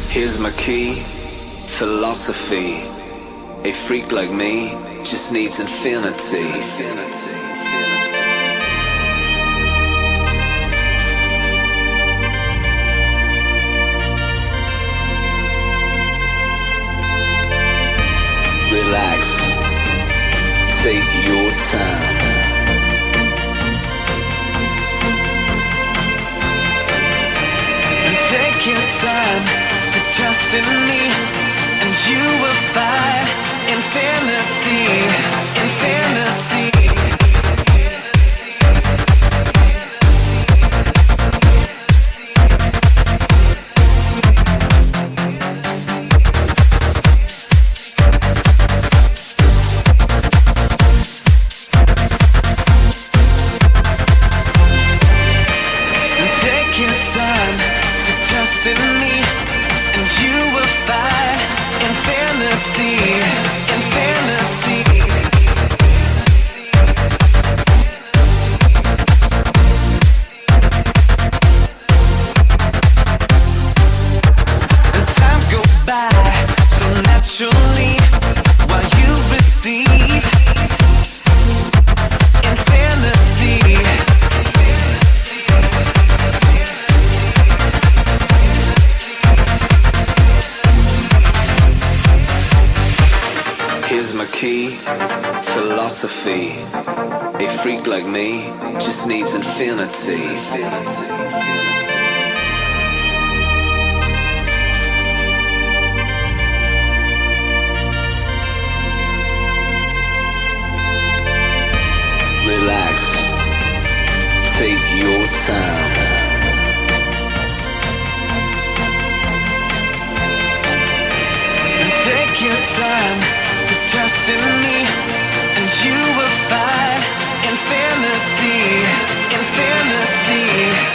Here's my key, philosophy. A freak like me just needs infinity. Relax, take your time. And take your time to trust in me, and you will find infinity, infinity. Take your time to trust in me, and you will find infinity, infinity. And time goes by so naturally while you receive infinity. Here's my key, philosophy. A freak like me just needs infinity. Relax, take your time. And take your time to trust in me, and you will find infinity, infinity.